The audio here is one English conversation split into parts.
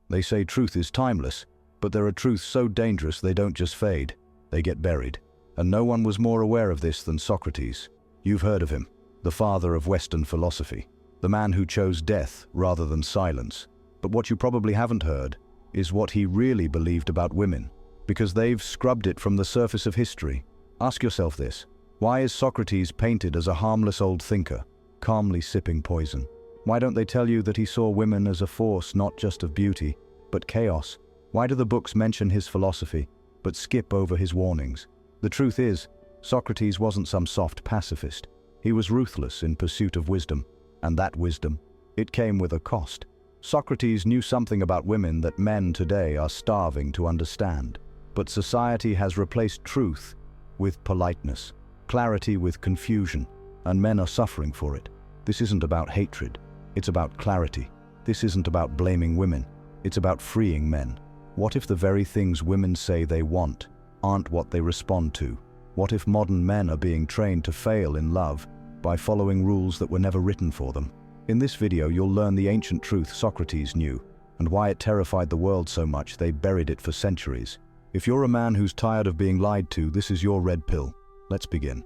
They say truth is timeless, but there are truths so dangerous they don't just fade, they get buried. And no one was more aware of this than Socrates. You've heard of him, the father of Western philosophy, the man who chose death rather than silence. But what you probably haven't heard is what he really believed about women, because they've scrubbed it from the surface of history. Ask yourself this: why is Socrates painted as a harmless old thinker, calmly sipping poison? Why don't they tell you that he saw women as a force not just of beauty, but chaos? Why do the books mention his philosophy, but skip over his warnings? The truth is, Socrates wasn't some soft pacifist. He was ruthless in pursuit of wisdom, and that wisdom, it came with a cost. Socrates knew something about women that men today are starving to understand. But society has replaced truth with politeness, clarity with confusion, and men are suffering for it. This isn't about hatred, it's about clarity. This isn't about blaming women, it's about freeing men. What if the very things women say they want aren't what they respond to? What if modern men are being trained to fail in love by following rules that were never written for them? In this video, you'll learn the ancient truth Socrates knew, and why it terrified the world so much they buried it for centuries. If you're a man who's tired of being lied to, this is your red pill. Let's begin.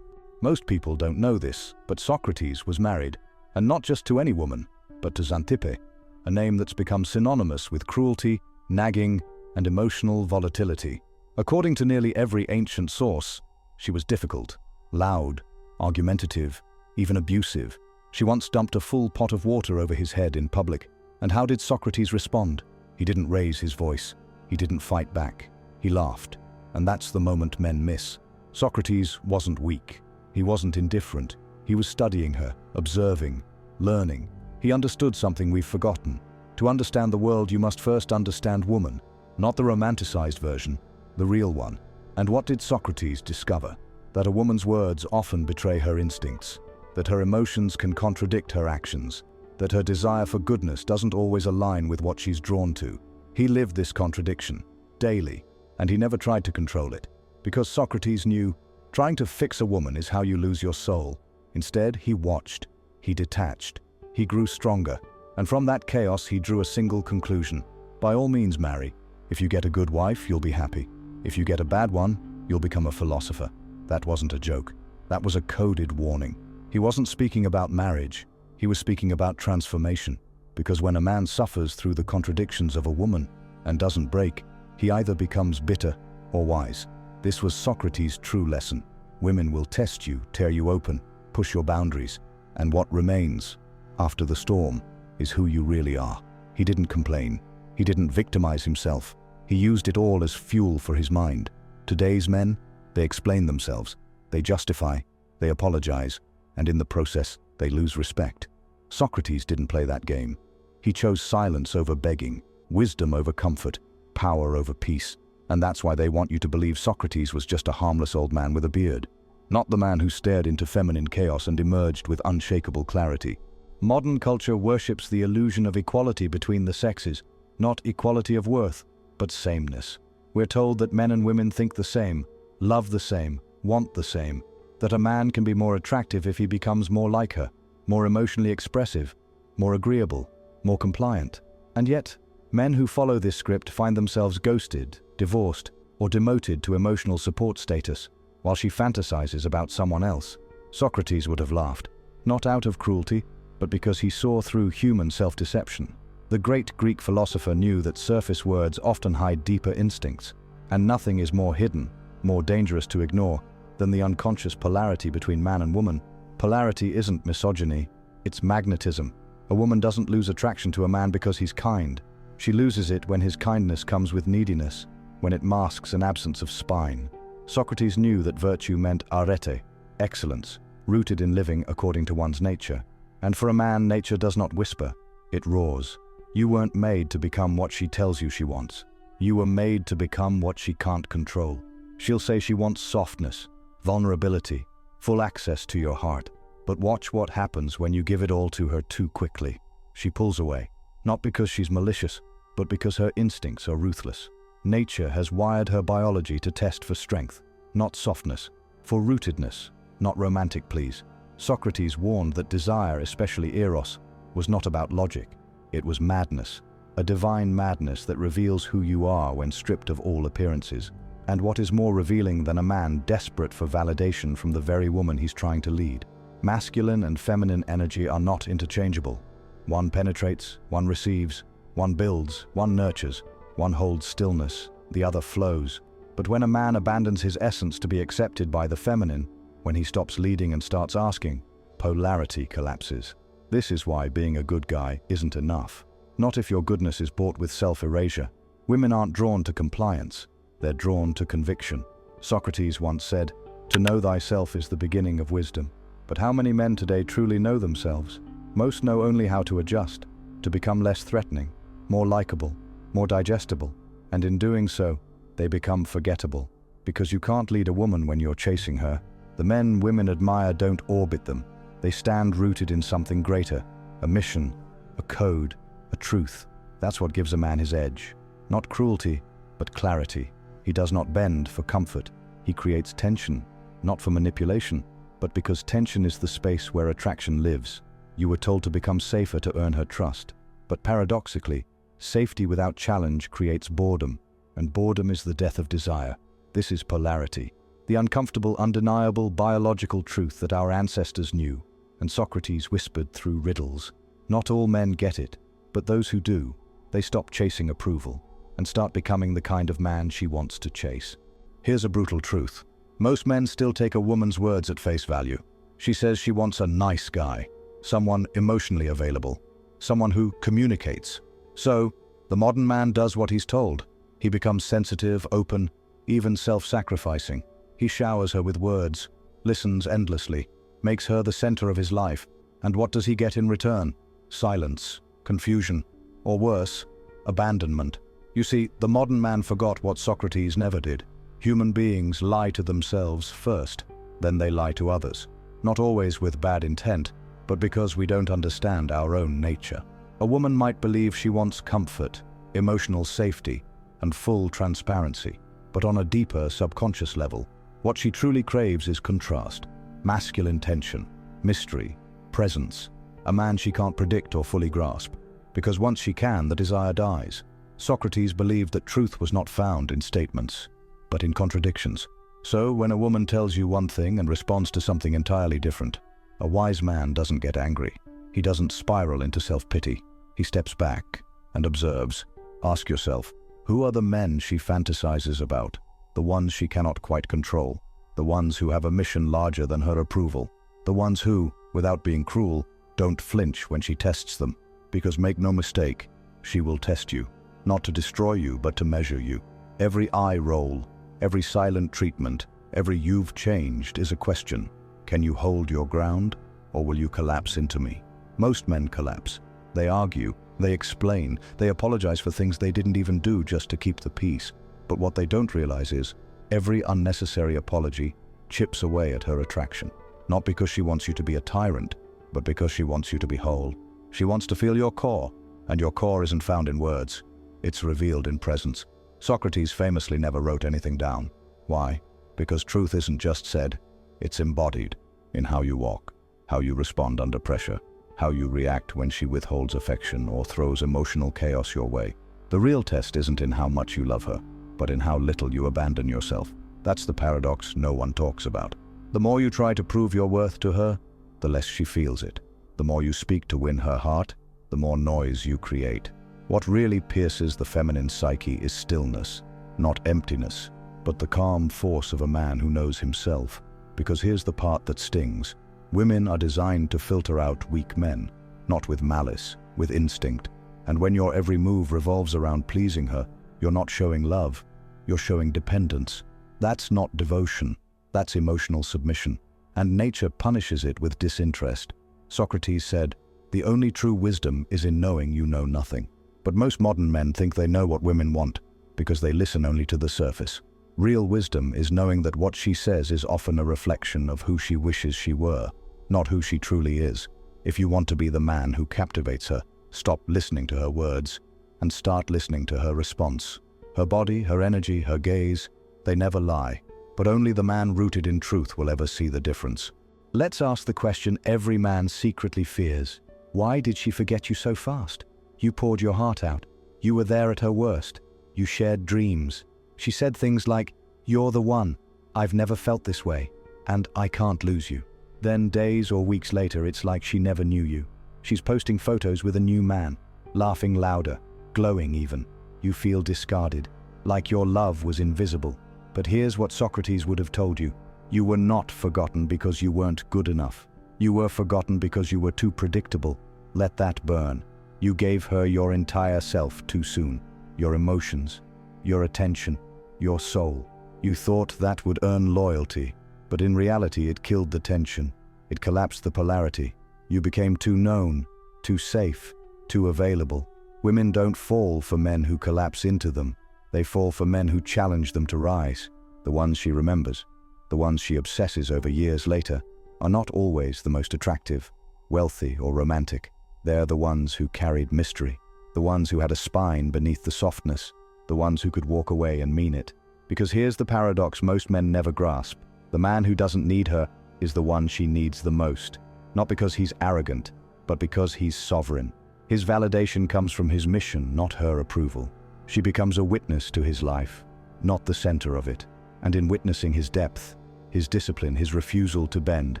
Most people don't know this, but Socrates was married, and not just to any woman, but to Xanthippe, a name that's become synonymous with cruelty, nagging, and emotional volatility. According to nearly every ancient source, she was difficult, loud, argumentative, even abusive. She once dumped a full pot of water over his head in public. And how did Socrates respond? He didn't raise his voice. He didn't fight back. He laughed. And that's the moment men miss. Socrates wasn't weak. He wasn't indifferent. He was studying her, observing, learning. He understood something we've forgotten. To understand the world, you must first understand woman, not the romanticized version, the real one. And what did Socrates discover? That a woman's words often betray her instincts, that her emotions can contradict her actions, that her desire for goodness doesn't always align with what she's drawn to. He lived this contradiction daily, and he never tried to control it, because Socrates knew trying to fix a woman is how you lose your soul. Instead, he watched, he detached, he grew stronger, and from that chaos he drew a single conclusion: by all means marry. If you get a good wife, you'll be happy. If you get a bad one, you'll become a philosopher. That wasn't a joke. That was a coded warning. He wasn't speaking about marriage. He was speaking about transformation. Because when a man suffers through the contradictions of a woman and doesn't break, he either becomes bitter or wise. This was Socrates' true lesson. Women will test you, tear you open, push your boundaries, and what remains after the storm is who you really are. He didn't complain. He didn't victimize himself. He used it all as fuel for his mind. Today's men, they explain themselves, they justify, they apologize, and in the process, they lose respect. Socrates didn't play that game. He chose silence over begging, wisdom over comfort, power over peace. And that's why they want you to believe Socrates was just a harmless old man with a beard, not the man who stared into feminine chaos and emerged with unshakable clarity. Modern culture worships the illusion of equality between the sexes, not equality of worth, but sameness. We're told that men and women think the same, love the same, want the same, that a man can be more attractive if he becomes more like her, more emotionally expressive, more agreeable, more compliant. And yet, men who follow this script find themselves ghosted, divorced, or demoted to emotional support status, while she fantasizes about someone else. Socrates would have laughed, not out of cruelty, but because he saw through human self-deception. The great Greek philosopher knew that surface words often hide deeper instincts, and nothing is more hidden, more dangerous to ignore, than the unconscious polarity between man and woman. Polarity isn't misogyny, it's magnetism. A woman doesn't lose attraction to a man because he's kind. She loses it when his kindness comes with neediness, when it masks an absence of spine. Socrates knew that virtue meant arete, excellence, rooted in living according to one's nature. And for a man, nature does not whisper, it roars. You weren't made to become what she tells you she wants. You were made to become what she can't control. She'll say she wants softness, vulnerability, full access to your heart. But watch what happens when you give it all to her too quickly. She pulls away, not because she's malicious, but because her instincts are ruthless. Nature has wired her biology to test for strength, not softness, for rootedness, not romantic pleas. Socrates warned that desire, especially eros, was not about logic. It was madness, a divine madness that reveals who you are when stripped of all appearances. And what is more revealing than a man desperate for validation from the very woman he's trying to lead? Masculine and feminine energy are not interchangeable. One penetrates, one receives, one builds, one nurtures, one holds stillness, the other flows. But when a man abandons his essence to be accepted by the feminine, when he stops leading and starts asking, polarity collapses. This is why being a good guy isn't enough. Not if your goodness is bought with self-erasure. Women aren't drawn to compliance. They're drawn to conviction. Socrates once said, "To know thyself is the beginning of wisdom." But how many men today truly know themselves? Most know only how to adjust, to become less threatening, more likable, more digestible, and in doing so, they become forgettable. Because you can't lead a woman when you're chasing her. The men women admire don't orbit them. They stand rooted in something greater, a mission, a code, a truth. That's what gives a man his edge. Not cruelty, but clarity. He does not bend for comfort. He creates tension, not for manipulation, but because tension is the space where attraction lives. You were told to become safer to earn her trust. But paradoxically, safety without challenge creates boredom, and boredom is the death of desire. This is polarity, the uncomfortable, undeniable biological truth that our ancestors knew, and Socrates whispered through riddles. Not all men get it, but those who do, they stop chasing approval and start becoming the kind of man she wants to chase. Here's a brutal truth. Most men still take a woman's words at face value. She says she wants a nice guy, someone emotionally available, someone who communicates. So, the modern man does what he's told. He becomes sensitive, open, even self-sacrificing. He showers her with words, listens endlessly, makes her the center of his life. And what does he get in return? Silence, confusion, or worse, abandonment. You see, the modern man forgot what Socrates never did. Human beings lie to themselves first, then they lie to others. Not always with bad intent, but because we don't understand our own nature. A woman might believe she wants comfort, emotional safety, and full transparency. But on a deeper, subconscious level, what she truly craves is contrast, masculine tension, mystery, presence, a man she can't predict or fully grasp. Because once she can, the desire dies. Socrates believed that truth was not found in statements, but in contradictions. So, when a woman tells you one thing and responds to something entirely different, a wise man doesn't get angry. He doesn't spiral into self-pity. He steps back and observes. Ask yourself, who are the men she fantasizes about? The ones she cannot quite control. The ones who have a mission larger than her approval. The ones who, without being cruel, don't flinch when she tests them. Because make no mistake, she will test you. Not to destroy you, but to measure you. Every eye roll, every silent treatment, every "you've changed" is a question. Can you hold your ground, or will you collapse into me? Most men collapse. They argue, they explain, they apologize for things they didn't even do just to keep the peace. But what they don't realize is, every unnecessary apology chips away at her attraction. Not because she wants you to be a tyrant, but because she wants you to be whole. She wants to feel your core, and your core isn't found in words. It's revealed in presence. Socrates famously never wrote anything down. Why? Because truth isn't just said, it's embodied in how you walk, how you respond under pressure, how you react when she withholds affection or throws emotional chaos your way. The real test isn't in how much you love her, but in how little you abandon yourself. That's the paradox no one talks about. The more you try to prove your worth to her, the less she feels it. The more you speak to win her heart, the more noise you create. What really pierces the feminine psyche is stillness, not emptiness, but the calm force of a man who knows himself. Because here's the part that stings. Women are designed to filter out weak men, not with malice, with instinct. And when your every move revolves around pleasing her, you're not showing love, you're showing dependence. That's not devotion, that's emotional submission. And nature punishes it with disinterest. Socrates said, "The only true wisdom is in knowing you know nothing." But most modern men think they know what women want, because they listen only to the surface. Real wisdom is knowing that what she says is often a reflection of who she wishes she were, not who she truly is. If you want to be the man who captivates her, stop listening to her words and start listening to her response. Her body, her energy, her gaze, they never lie. But only the man rooted in truth will ever see the difference. Let's ask the question every man secretly fears. Why did she forget you so fast? You poured your heart out. You were there at her worst. You shared dreams. She said things like, "You're the one. I've never felt this way. And I can't lose you." Then days or weeks later, it's like she never knew you. She's posting photos with a new man, laughing louder, glowing even. You feel discarded, like your love was invisible. But here's what Socrates would have told you. You were not forgotten because you weren't good enough. You were forgotten because you were too predictable. Let that burn. You gave her your entire self too soon. Your emotions, your attention, your soul. You thought that would earn loyalty, but in reality it killed the tension. It collapsed the polarity. You became too known, too safe, too available. Women don't fall for men who collapse into them. They fall for men who challenge them to rise. The ones she remembers, the ones she obsesses over years later, are not always the most attractive, wealthy, or romantic. They're the ones who carried mystery, the ones who had a spine beneath the softness, the ones who could walk away and mean it. Because here's the paradox most men never grasp. The man who doesn't need her is the one she needs the most. Not because he's arrogant, but because he's sovereign. His validation comes from his mission, not her approval. She becomes a witness to his life, not the center of it. And in witnessing his depth, his discipline, his refusal to bend,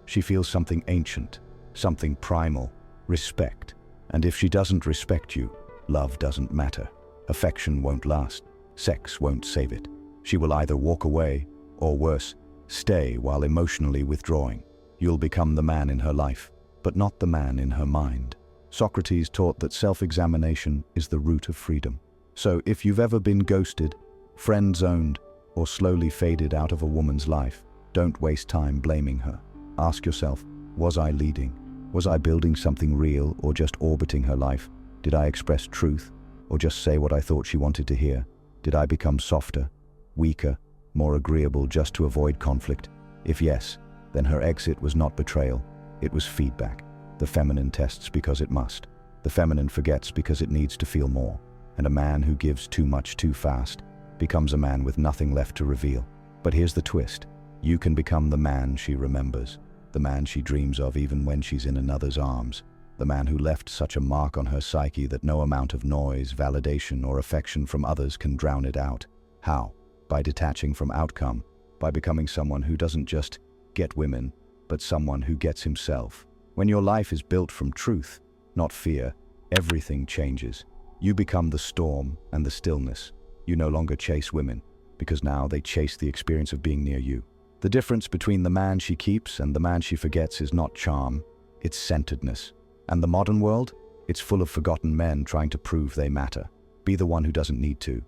she feels something ancient, something primal, respect. And if she doesn't respect you, love doesn't matter. Affection won't last. Sex won't save it. She will either walk away, or worse, stay while emotionally withdrawing. You'll become the man in her life, but not the man in her mind. Socrates taught that self-examination is the root of freedom. So if you've ever been ghosted, friend-zoned, or slowly faded out of a woman's life, don't waste time blaming her. Ask yourself, was I leading? Was I building something real or just orbiting her life? Did I express truth or just say what I thought she wanted to hear? Did I become softer, weaker, more agreeable just to avoid conflict? If yes, then her exit was not betrayal, it was feedback. The feminine tests because it must. The feminine forgets because it needs to feel more. And a man who gives too much too fast becomes a man with nothing left to reveal. But here's the twist. You can become the man she remembers, the man she dreams of even when she's in another's arms, the man who left such a mark on her psyche that no amount of noise, validation, or affection from others can drown it out. How? By detaching from outcome, by becoming someone who doesn't just get women, but someone who gets himself. When your life is built from truth, not fear, everything changes. You become the storm and the stillness. You no longer chase women, because now they chase the experience of being near you. The difference between the man she keeps and the man she forgets is not charm, it's centeredness. And the modern world? It's full of forgotten men trying to prove they matter. Be the one who doesn't need to.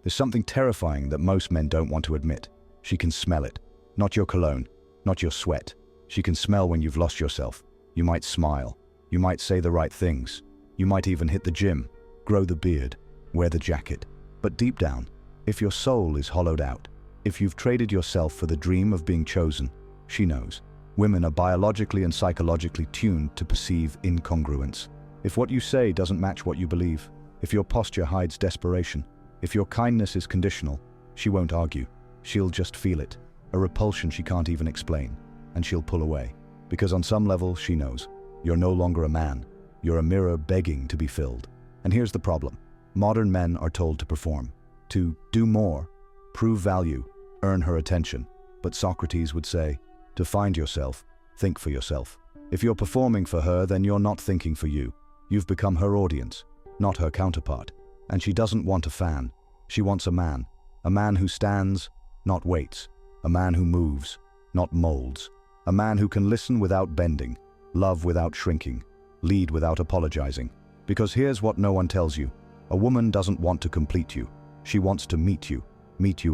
There's something terrifying that most men don't want to admit. She can smell it. Not your cologne, not your sweat. She can smell when you've lost yourself. You might smile. You might say the right things. You might even hit the gym, grow the beard, wear the jacket. But deep down, if your soul is hollowed out, if you've traded yourself for the dream of being chosen, she knows. Women are biologically and psychologically tuned to perceive incongruence. If what you say doesn't match what you believe, if your posture hides desperation, if your kindness is conditional, she won't argue. She'll just feel it, a repulsion she can't even explain, and she'll pull away. Because on some level, she knows. You're no longer a man. You're a mirror begging to be filled. And here's the problem. Modern men are told to perform, to do more, prove value, earn her attention. But Socrates would say, to find yourself, think for yourself. If you're performing for her, then you're not thinking for you. You've become her audience, not her counterpart. And she doesn't want a fan. She wants a man who stands, not waits, a man who moves, not molds, a man who can listen without bending, love without shrinking, lead without apologizing. Because here's what no one tells you. A woman doesn't want to complete you. She wants to meet you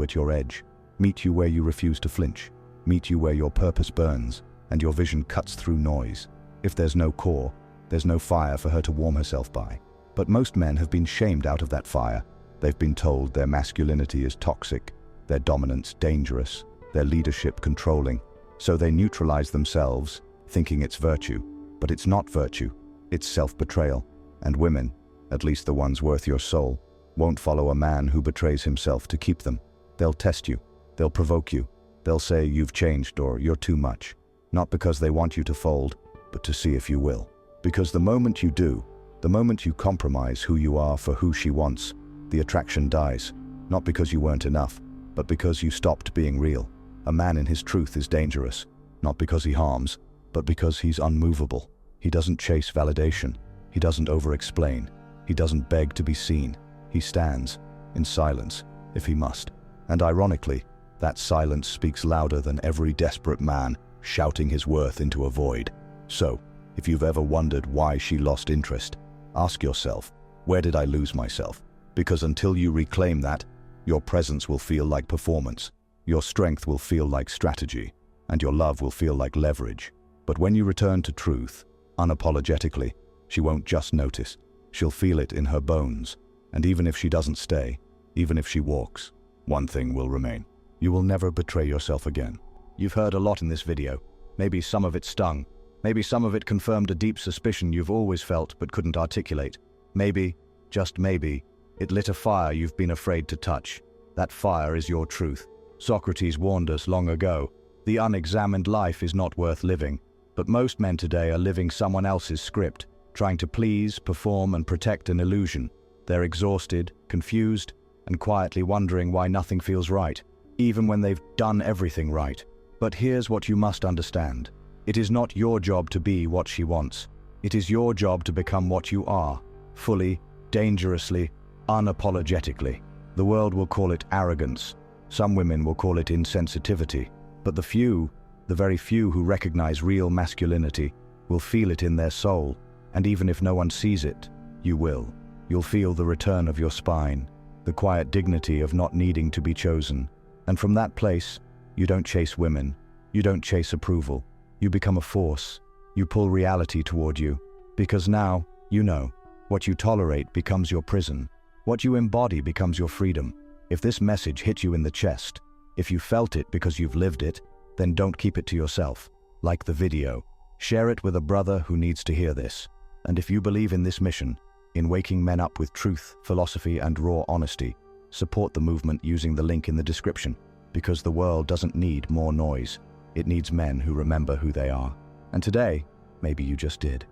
at your edge, meet you where you refuse to flinch, meet you where your purpose burns and your vision cuts through noise. If there's no core, there's no fire for her to warm herself by. But most men have been shamed out of that fire. They've been told their masculinity is toxic, their dominance dangerous, their leadership controlling. So they neutralize themselves, thinking it's virtue. But it's not virtue, it's self-betrayal. And women, at least the ones worth your soul, won't follow a man who betrays himself to keep them. They'll test you, they'll provoke you, they'll say you've changed or you're too much. Not because they want you to fold, but to see if you will. Because the moment you do, The moment you compromise who you are for who she wants, the attraction dies. Not because you weren't enough, but because you stopped being real. A man in his truth is dangerous, not because he harms, but because he's unmovable. He doesn't chase validation. He doesn't over-explain. He doesn't beg to be seen. He stands, in silence, if he must. And ironically, that silence speaks louder than every desperate man shouting his worth into a void. So, if you've ever wondered why she lost interest, ask yourself, where did I lose myself? Because until you reclaim that, your presence will feel like performance, your strength will feel like strategy, and your love will feel like leverage. But when you return to truth, unapologetically, she won't just notice. She'll feel it in her bones. And even if she doesn't stay, even if she walks, one thing will remain. You will never betray yourself again. You've heard a lot in this video. Maybe some of it stung. Maybe some of it confirmed a deep suspicion you've always felt but couldn't articulate. Maybe, just maybe, it lit a fire you've been afraid to touch. That fire is your truth. Socrates warned us long ago, the unexamined life is not worth living. But most men today are living someone else's script, trying to please, perform, and protect an illusion. They're exhausted, confused, and quietly wondering why nothing feels right, even when they've done everything right. But here's what you must understand. It is not your job to be what she wants. It is your job to become what you are, fully, dangerously, unapologetically. The world will call it arrogance. Some women will call it insensitivity. But the very few who recognize real masculinity, will feel it in their soul. And even if no one sees it, you will. You'll feel the return of your spine, the quiet dignity of not needing to be chosen. And from that place, you don't chase women. You don't chase approval. You become a force. You pull reality toward you. Because now, you know, what you tolerate becomes your prison. What you embody becomes your freedom. If this message hit you in the chest, if you felt it because you've lived it, then don't keep it to yourself. Like the video. Share it with a brother who needs to hear this. And if you believe in this mission, in waking men up with truth, philosophy, and raw honesty, support the movement using the link in the description. Because the world doesn't need more noise. It needs men who remember who they are. And today, maybe you just did.